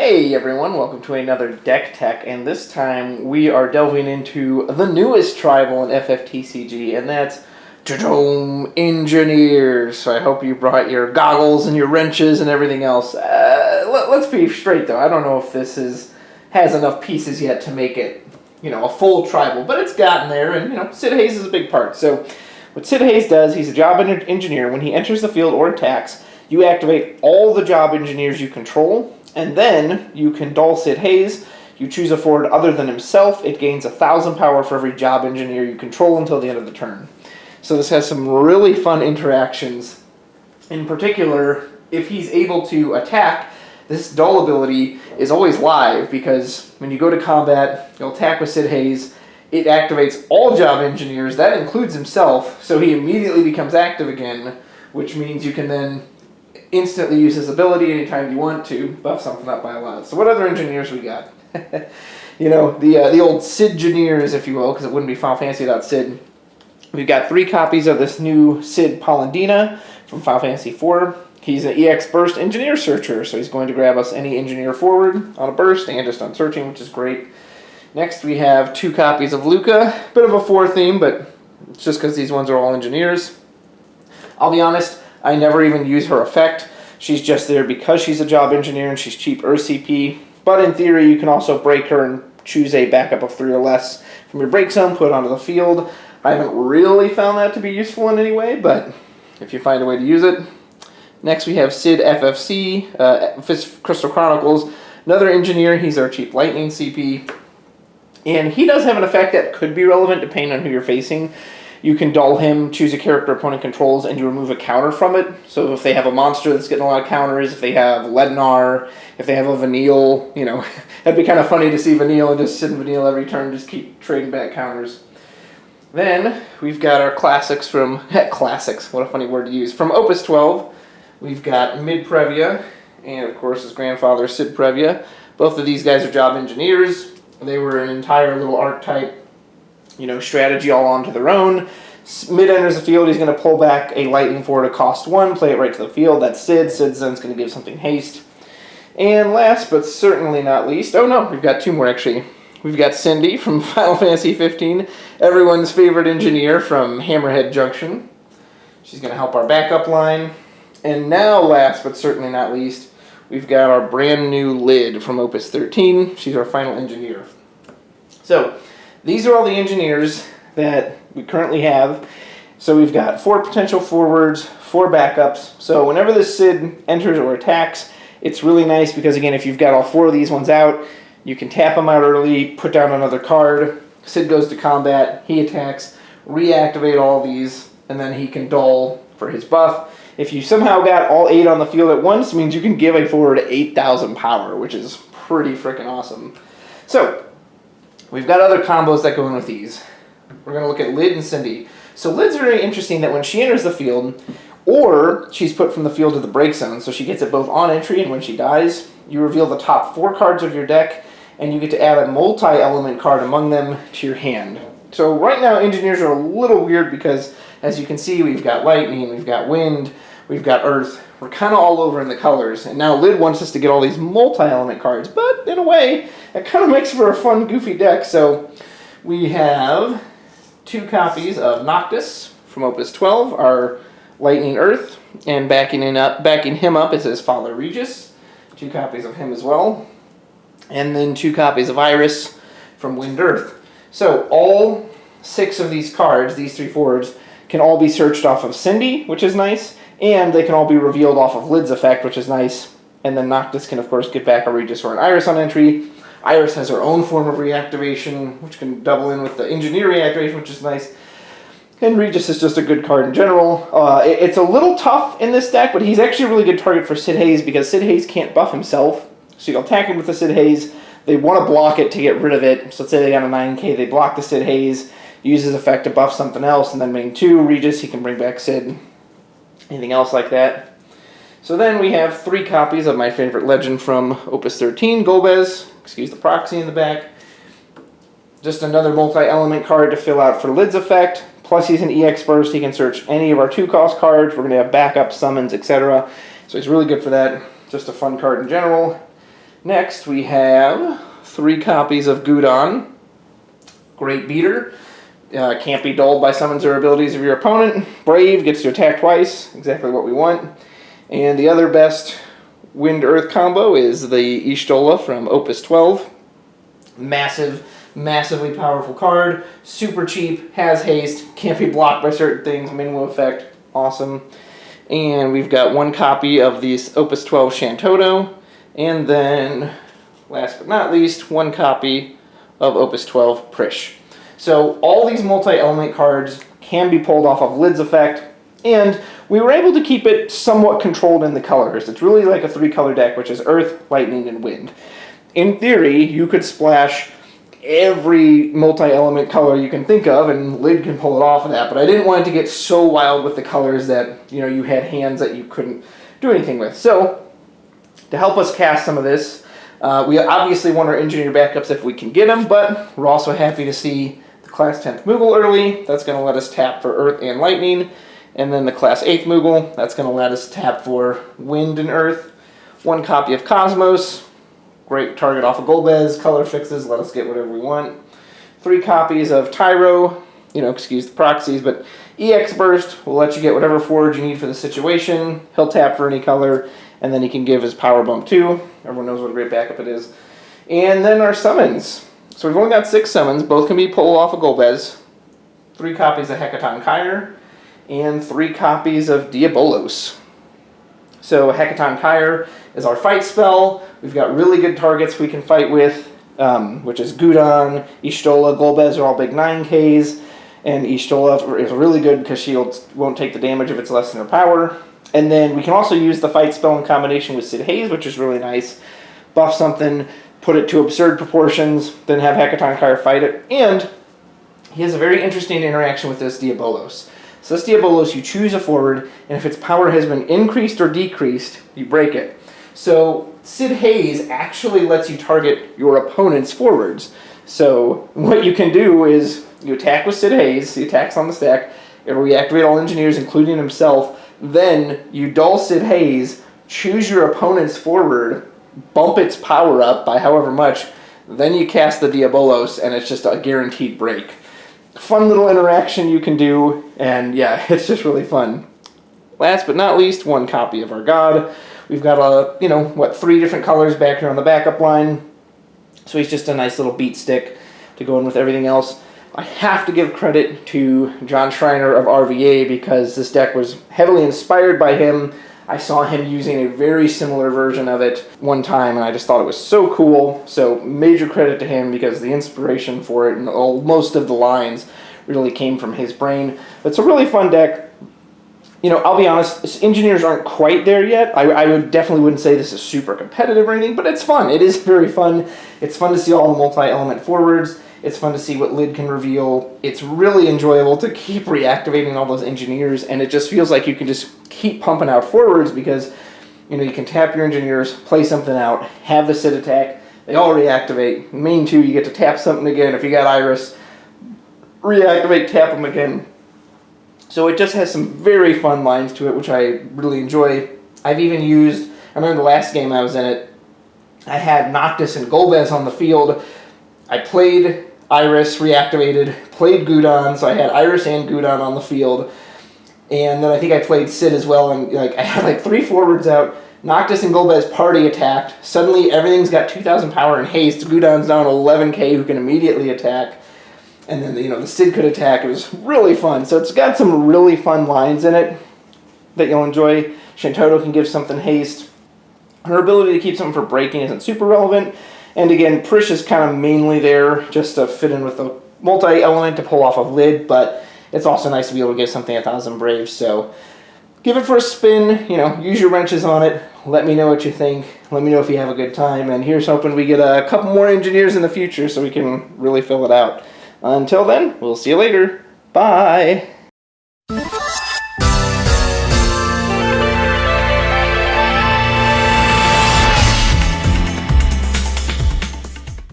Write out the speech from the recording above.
Hey everyone, welcome to another Deck Tech, and this time we are delving into the newest tribal in FFTCG, and that's Engineers. So I hope you brought your goggles and your wrenches and everything else. Let's be straight though, I don't know if this has enough pieces yet to make it, a full tribal, but it's gotten there, and Sid Hayes is a big part. So what Sid Hayes does, he's a job engineer. When he enters the field or attacks, you activate all the job engineers you control, and then you can dull Sid Hayes. You choose a forward other than himself. It gains 1,000 power for every job engineer you control until the end of the turn. So this has some really fun interactions. In particular, if he's able to attack, this dull ability is always live because when you go to combat, you'll attack with Sid Hayes. It activates all job engineers. That includes himself, so he immediately becomes active again, which means you can then instantly use his ability anytime you want to buff something up by a lot. So what other engineers we got? The old Sid-gineers, if you will, because it wouldn't be Final Fantasy without Sid. We've got 3 copies of this new Sid Polendina from Final Fantasy IV. He's an EX Burst Engineer Searcher, so he's going to grab us any engineer forward on a burst and just on searching, which is great. Next we have 2 copies of Luca. Bit of a 4 theme, but it's just because these ones are all engineers. I'll be honest, I never even use her effect. She's just there because she's a job engineer and she's cheap Earth CP. But in theory, you can also break her and choose a backup of 3 or less from your break zone, put it onto the field. I haven't really found that to be useful in any way, but if you find a way to use it. Next we have Sid FFC, Crystal Chronicles. Another engineer, he's our cheap lightning CP. And he does have an effect that could be relevant depending on who you're facing. You can dull him, choose a character opponent controls, and you remove a counter from it. So if they have a monster that's getting a lot of counters, if they have Lednar, if they have a Vanille, that'd be kind of funny to see Vanille and just sit in Vanille every turn, just keep trading back counters. Then we've got our classics from, classics, what a funny word to use, from Opus 12. We've got Mid Previa, and of course his grandfather Sid Previa. Both of these guys are job engineers. They were an entire little archetype strategy all onto their own. Mid enters the field, he's going to pull back a lightning forward at cost 1, play it right to the field. That's Sid. Sid's then going to give something haste. And last but certainly not least, oh no, we've got 2 more actually. We've got Cindy from Final Fantasy 15, everyone's favorite engineer from Hammerhead Junction. She's going to help our backup line. And now last but certainly not least, we've got our brand new Lid from Opus 13. She's our final engineer. So these are all the engineers that we currently have. So we've got 4 potential forwards, 4 backups. So whenever this Sid enters or attacks, it's really nice because, again, if you've got all 4 of these ones out, you can tap them out early, put down another card. Sid goes to combat, he attacks, reactivate all these, and then he can dull for his buff. If you somehow got all 8 on the field at once, it means you can give a forward 8,000 power, which is pretty freaking awesome. So we've got other combos that go in with these. We're going to look at Lid and Cindy. So Lid's very interesting that when she enters the field, or she's put from the field to the break zone, so she gets it both on entry and when she dies, you reveal the top 4 cards of your deck, and you get to add a multi-element card among them to your hand. So right now, engineers are a little weird because, as you can see, we've got lightning, we've got wind, we've got earth. We're kind of all over in the colors, and now Lid wants us to get all these multi-element cards, but in a way, it kind of makes for a fun, goofy deck. So we have 2 copies of Noctis from Opus 12, our Lightning Earth, and backing him up is his father Regis. 2 copies of him as well. And then 2 copies of Iris from Wind Earth. So all 6 of these cards, these 3 forwards, can all be searched off of Cindy, which is nice, and they can all be revealed off of Lid's effect, which is nice. And then Noctis can, of course, get back a Regis or an Iris on entry. Iris has her own form of reactivation, which can double in with the engineer reactivation, which is nice. And Regis is just a good card in general. It's a little tough in this deck, but he's actually a really good target for Sid Hayes because Sid Hayes can't buff himself. So you'll attack him with the Sid Hayes. They want to block it to get rid of it. So let's say they got a 9k, they block the Sid Hayes, use his effect to buff something else, and then main 2, Regis, he can bring back Sid. Anything else like that. So then we have 3 copies of my favorite legend from Opus 13, Golbez. Excuse the proxy in the back. Just another multi-element card to fill out for Lid's effect. Plus he's an EX Burst, he can search any of our 2-cost cards. We're going to have backup, summons, etc. So he's really good for that. Just a fun card in general. Next, we have 3 copies of Gudon. Great beater. Can't be dulled by summons or abilities of your opponent. Brave, gets to attack twice. Exactly what we want. And the other best Wind-Earth combo is the Y'shtola from Opus 12. Massively powerful card. Super cheap, has haste, can't be blocked by certain things, minimum effect. Awesome. And we've got 1 copy of this Opus 12 Shantoto. And then, last but not least, 1 copy of Opus 12 Prish. So all these multi-element cards can be pulled off of Lid's effect, and we were able to keep it somewhat controlled in the colors. It's really like a 3-color deck, which is Earth, Lightning, and Wind. In theory, you could splash every multi-element color you can think of, and Lid can pull it off of that, but I didn't want it to get so wild with the colors that, you had hands that you couldn't do anything with. So, to help us cast some of this, we obviously want our engineer backups if we can get them, but we're also happy to see the Class 10th Moogle early. That's going to let us tap for Earth and Lightning. And then the Class 8th Moogle, that's going to let us tap for Wind and Earth. 1 copy of Cosmos. Great target off of Golbez. Color fixes, let us get whatever we want. 3 copies of Tyro. Excuse the proxies, but EX Burst will let you get whatever forge you need for the situation. He'll tap for any color, and then he can give his power bump too. Everyone knows what a great backup it is. And then our summons. So we've only got 6 summons. Both can be pulled off of Golbez. 3 copies of Hecaton Kyre, and 3 copies of Diabolos. So Hecaton Kyre is our fight spell. We've got really good targets we can fight with, which is Gudon, Y'shtola, Golbez are all big 9Ks. And Y'shtola is really good because she won't take the damage if it's less than her power. And then we can also use the fight spell in combination with Sid Haze, which is really nice. Buff something, put it to absurd proportions, then have Hecaton Kyre fight it. And he has a very interesting interaction with this Diabolos. So this Diabolos, you choose a forward, and if its power has been increased or decreased, you break it. So Sid Haze actually lets you target your opponent's forwards. So what you can do is you attack with Sid Haze, he attacks on the stack, it'll reactivate all engineers, including himself. Then you dull Sid Haze, choose your opponent's forward, bump its power up by however much, then you cast the Diabolos, and it's just a guaranteed break. Fun little interaction you can do, and yeah, it's just really fun. Last but not least, 1 copy of our God. We've got 3 different colors back here on the backup line. So he's just a nice little beat stick to go in with everything else. I have to give credit to John Schreiner of RVA because this deck was heavily inspired by him. I saw him using a very similar version of it one time, and I just thought it was so cool. So major credit to him because the inspiration for it and most of the lines really came from his brain. It's a really fun deck. I'll be honest, engineers aren't quite there yet. I definitely wouldn't say this is super competitive or anything, but it's fun. It is very fun. It's fun to see all the multi-element forwards. It's fun to see what Lid can reveal. It's really enjoyable to keep reactivating all those engineers, and it just feels like you can just keep pumping out forwards because, you can tap your engineers, play something out, have the Sid attack, they all reactivate. Main 2, you get to tap something again. If you got Iris, reactivate, tap them again. So it just has some very fun lines to it, which I really enjoy. I've even used, I remember the last game I was in it, I had Noctis and Golbez on the field. I played Iris, reactivated, played Gudon, so I had Iris and Gudon on the field. And then I think I played Sid as well, and I had 3 forwards out. Noctis and Golbez party attacked. Suddenly everything's got 2,000 power and haste. Gudon's down 11k who can immediately attack. And then the Sid could attack. It was really fun. So it's got some really fun lines in it that you'll enjoy. Shantoto can give something haste. Her ability to keep something for breaking isn't super relevant. And again, Prish is kind of mainly there just to fit in with the multi-element to pull off of Lid, but it's also nice to be able to give something 1,000 Braves. So give it for a spin, use your wrenches on it. Let me know what you think. Let me know if you have a good time. And here's hoping we get a couple more engineers in the future so we can really fill it out. Until then, we'll see you later. Bye!